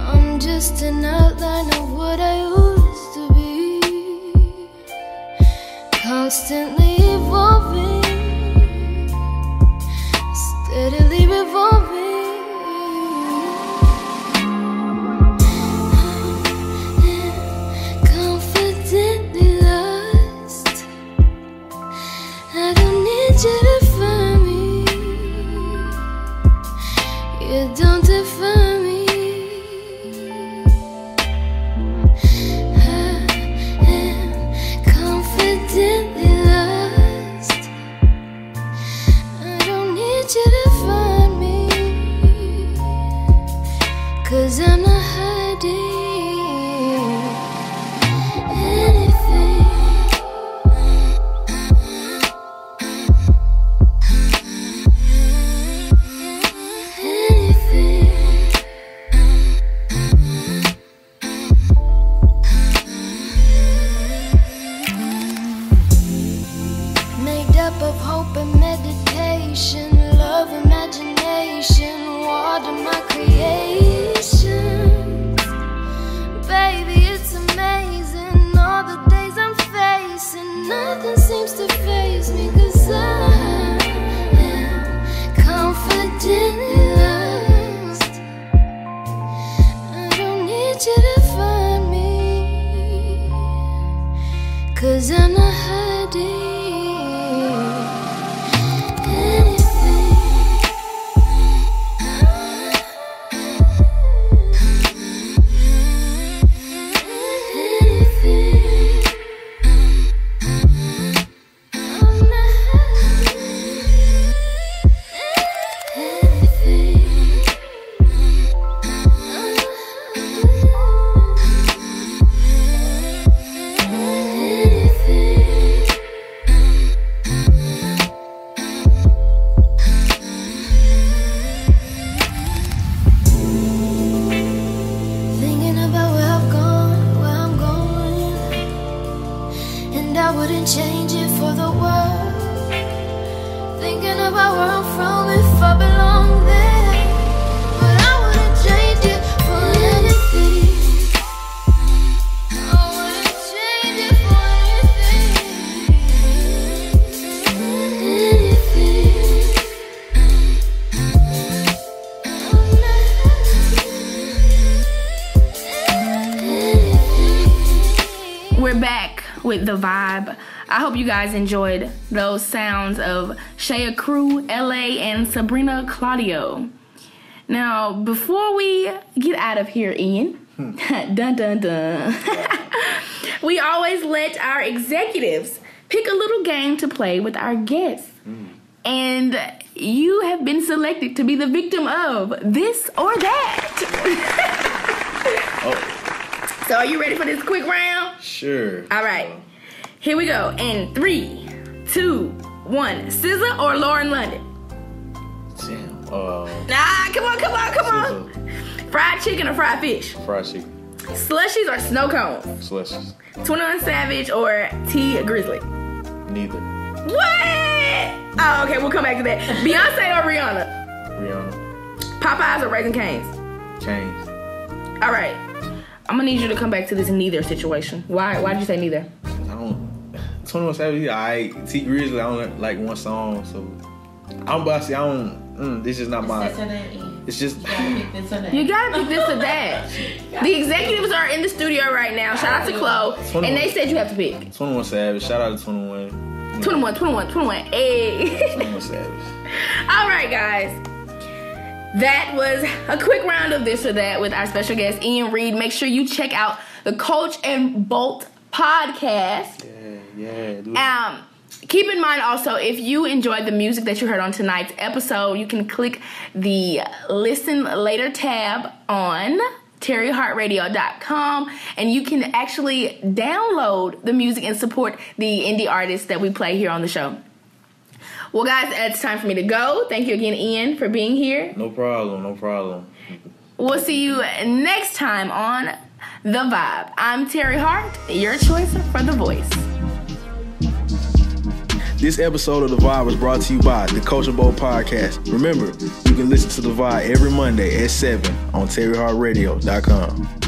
I'm just an outline of what I used to be. Constantly evolving, steadily revolving. Confidently lost. I don't need you to find me. You don't define me. I am confidently lost. I don't need you to find me, 'cause I'm not hiding anything. Made up of hope and meditation, love and where I'm from if I belong there, but I wouldn't change it for anything. I wouldn't change it for anything. We're back with The Vibe. I hope you guys enjoyed those sounds of Shea Crew, LA, and Sabrina Claudio. Now, before we get out of here, Ian, dun dun dun, we always let our executives pick a little game to play with our guests. And you have been selected to be the victim of this or that. So are you ready for this quick round? Sure. All right. Here we go. In 3, 2, 1. SZA or Lauren London? Damn. Nah, come on. Fried chicken or fried fish? Fried chicken. Slushies or snow cones? Slushies. 21 Savage or T Grizzly? Neither. What? Oh, okay, we'll come back to that. Beyonce or Rihanna? Rihanna. Popeyes or Raising Cane's? Cane's. All right. I'm gonna need you to come back to this neither situation. Why did you say neither? I don't. 21 Savage, alright. T Grizzly, I only like one song, so I'm about to say I don't. This is not my. It's just. You gotta pick this or that. The executives are in the studio right now. Shout out to Chloe, and they said you have to pick. 21 Savage. Shout out to 21. 21. Hey. 21 Savage. All right, guys. That was a quick round of this or that with our special guest Ian Reed. Make sure you check out the Coach and Bolt podcast. Yeah. Keep in mind also, if you enjoyed the music that you heard on tonight's episode, you can click the Listen Later tab on TeriHeartRadio.com, and you can actually download the music and support the indie artists that we play here on the show. Well, guys, it's time for me to go. Thank you again, Ian, for being here. No problem. We'll see you next time on The Vibe. I'm Teri Hearte, your choice for The Voice. This episode of The Vibe was brought to you by the Coach and Bolt podcast. Remember, you can listen to The Vibe every Monday at 7 on TeriHeartRadio.com.